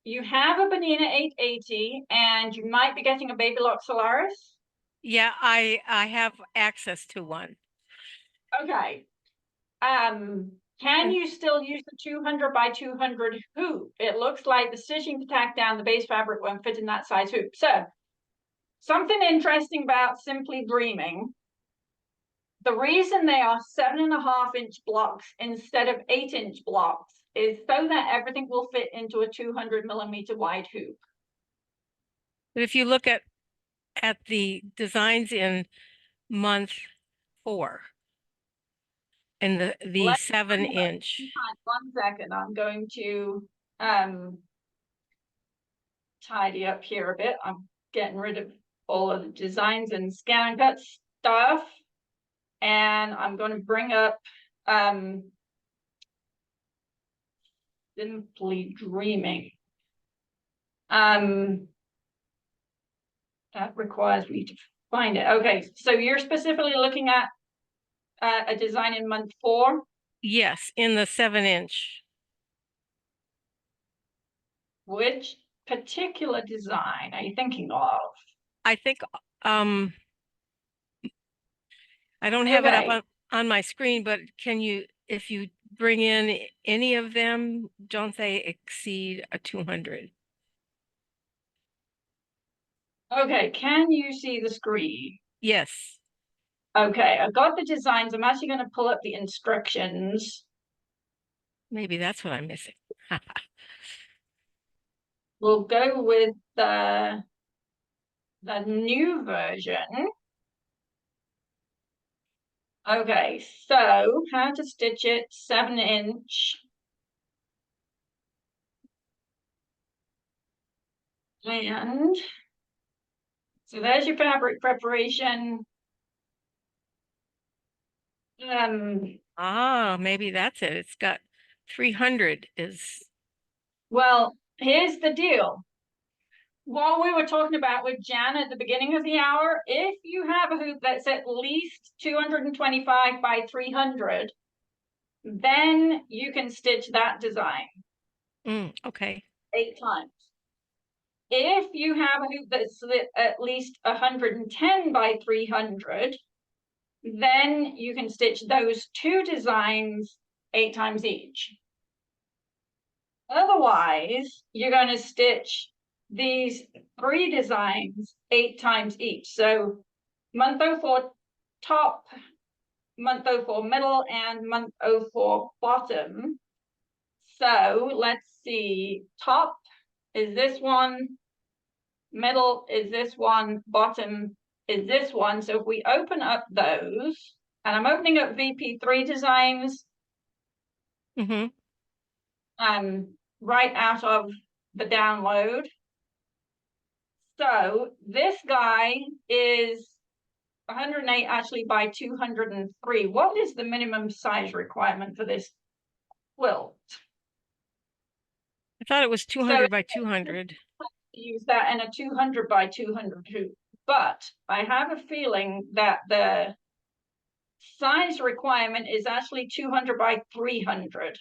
you have a Bonina 880 and you might be getting a Babylock Solaris. Yeah, I have access to one. Okay. Can you still use the 200 by 200 hoop? It looks like the stitching to tack down the base fabric won't fit in that size hoop. So, something interesting about Simply Dreaming. The reason they are 7.5-inch blocks instead of 8-inch blocks is so that everything will fit into a 200 millimeter wide hoop. But if you look at the designs in month 4 and the 7-inch. 1 second, I'm going to tidy up here a bit. I'm getting rid of all of the designs and scan and cut stuff. And I'm going to bring up Simply Dreaming. That requires me to find it. Okay, so you're specifically looking at a design in month 4? Yes, in the 7-inch. Which particular design are you thinking of? I think I don't have it up on my screen, but can you, if you bring in any of them, don't they exceed a 200? Okay, can you see the screen? Yes. Okay, I've got the designs. I'm actually going to pull up the instructions. Maybe that's what I'm missing. We'll go with the new version. Okay, so how to stitch it, 7-inch. And so there's your fabric preparation. Maybe that's it. It's got 300 is. Well, here's the deal. What we were talking about with Jan at the beginning of the hour, if you have a hoop that's at least 225 by 300, then you can stitch that design. Okay. 8 times. If you have a hoop that's at least 110 by 300, then you can stitch those 2 designs 8 times each. Otherwise, you're going to stitch these 3 designs 8 times each. So month 04 top, month 04 middle, and month 04 bottom. So let's see, top is this one, middle is this one, bottom is this one. So if we open up those, and I'm opening up VP3 designs, right out of the download. So this guy is 108 actually by 203. What is the minimum size requirement for this quilt? I thought it was 200 by 200. Use that in a 200 by 200 hoop, but I have a feeling that the size requirement is actually 200 by 300.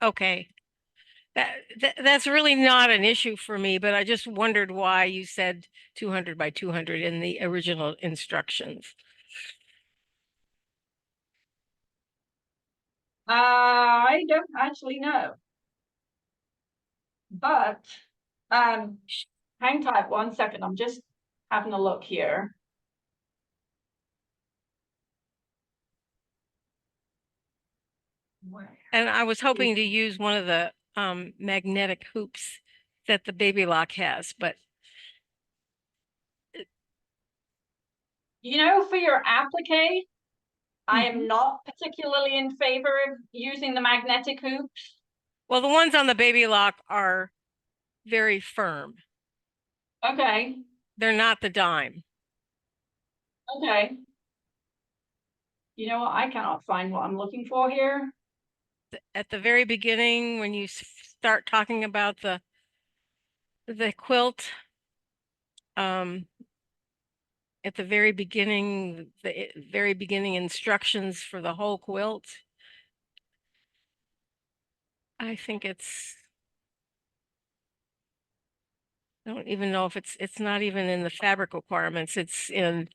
Okay. That's really not an issue for me, but I just wondered why you said 200 by 200 in the original instructions. I don't actually know, but hang tight 1 second. I'm just having a look here. And I was hoping to use one of the magnetic hoops that the Babylock has, but you know, for your applique, I am not particularly in favor of using the magnetic hoops. Well, the ones on the Babylock are very firm. Okay. They're not the dime. Okay. You know what? I cannot find what I'm looking for here. At the very beginning, when you start talking about the quilt, at the very beginning instructions for the whole quilt, I think it's I don't even know if it's not even in the fabric requirements. It's in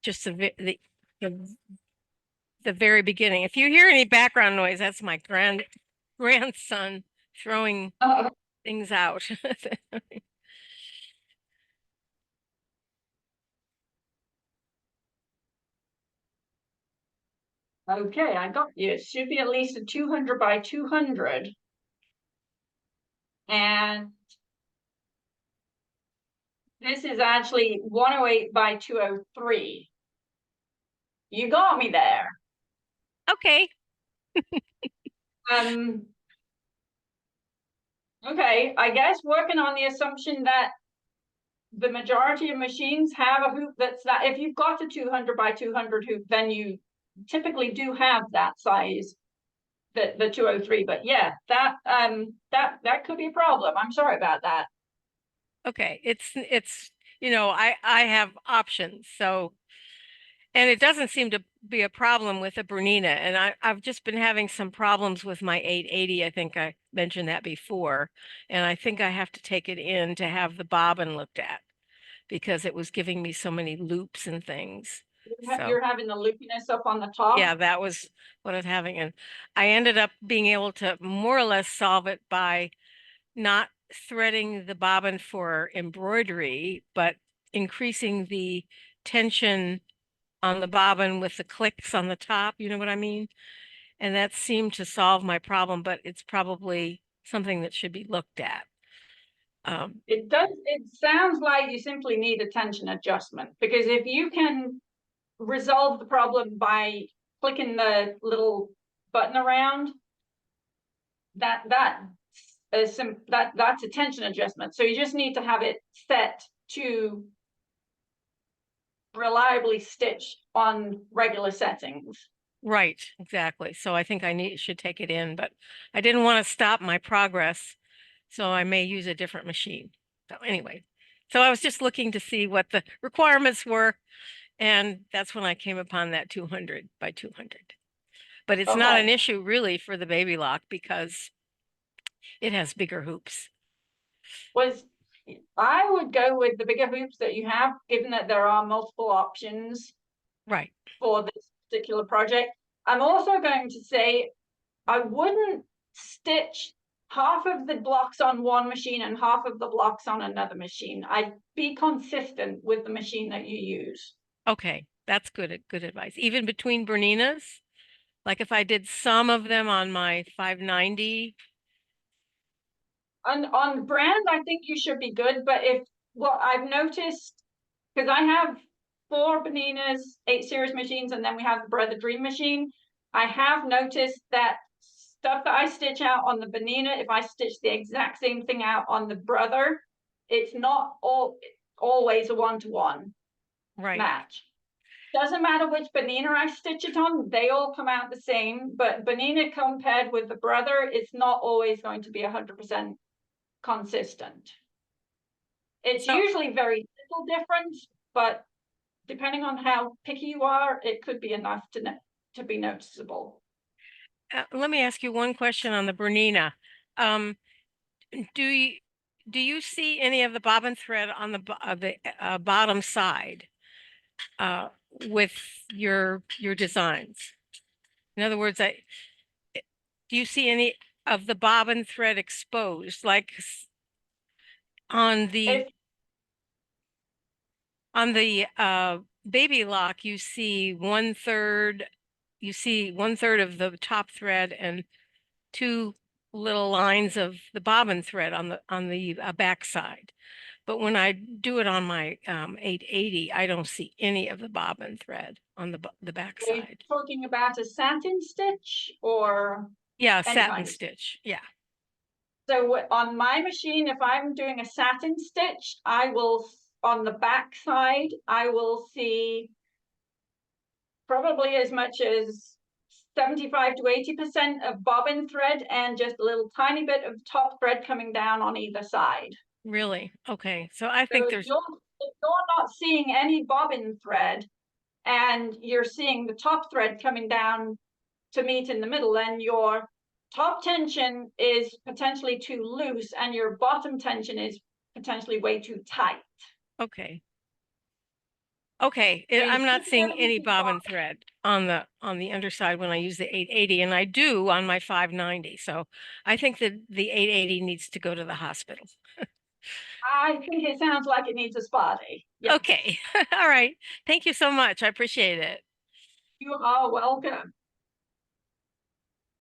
just the, the very beginning. If you hear any background noise, that's my grandson throwing Oh, things out. okay, I got you. It should be at least a 200 by 200. And this is actually 108 by 203. You got me there. Okay. Um, okay, I guess working on the assumption that the majority of machines have a hoop that's that. If you've got a 200 by 200 hoop, then you typically do have that size, the 203. But yeah, that could be a problem. I'm sorry about that. Okay. It's I have options. So, and it doesn't seem to be a problem with the Bernina. And I've just been having some problems with my 880. I think I mentioned that before. And I think I have to take it in to have the bobbin looked at because it was giving me so many loops and things. So You're having the loopiness up on the top. yeah, that was what I was having. And I ended up being able to more or less solve it by not threading the bobbin for embroidery, but increasing the tension on the bobbin with the clicks on the top. You know what I mean? And that seemed to solve my problem, but it's probably something that should be looked at. It sounds like you simply need a tension adjustment, because if you can resolve the problem by clicking the little button around, that's a tension adjustment. So you just need to have it set to reliably stitch on regular settings. Right, exactly. So I think should take it in, but I didn't want to stop my progress, so I may use a different machine. So anyway, so I was just looking to see what the requirements were, and that's when I came upon that 200 by 200. But it's not an Okay. issue really for the Babylock because it has bigger hoops. Was I would go with the bigger hoops that you have, given that there are multiple options Right. for this particular project. I'm also going to say I wouldn't stitch half of the blocks on one machine and half of the blocks on another machine. I'd be consistent with the machine that you use. Okay, that's good advice. Even between Berninas, like if I did some of them on my 590. On brand, I think you should be good, but if what I've noticed, because I have 4 Beninas 8 series machines, and then we have the Brother Dream machine. I have noticed that stuff that I stitch out on the Benina, if I stitch the exact same thing out on the Brother, it's not always a one-to-one Right. match. Doesn't matter which Benina I stitch it on, they all come out the same, but Benina compared with the Brother, it's not always going to be 100% consistent. It's So usually very little different, but depending on how picky you are, it could be enough to be noticeable. let me ask you one question on the Bernina. Um, do you do you see any of the bobbin thread on the bottom side uh, with your designs? In other words, do you see any of the bobbin thread exposed, like on the If on the Babylock, you see 1/3 of the top thread and two little lines of the bobbin thread on the back side. But when I do it on my 880, I don't see any of the bobbin thread on the back we're side. talking about a satin stitch or Yeah, any satin kind of, stitch. Yeah, so on my machine, if I'm doing a satin stitch, I will, on the back side, I will see probably as much as 75 to 80% of bobbin thread and just a little tiny bit of top thread coming down on either side. really. Okay. So I So think there's if you're not seeing any bobbin thread and you're seeing the top thread coming down to meet in the middle, then you're top tension is potentially too loose and your bottom tension is potentially way too tight. Okay. Okay, So you I'm not should be seeing able any to bobbin walk. thread on the underside when I use the 880, and I do on my 590. So I think that the 880 needs to go to the hospital. I think it sounds like it needs a spa day. Yes. Okay. All right. Thank you so much. I appreciate it. You are welcome.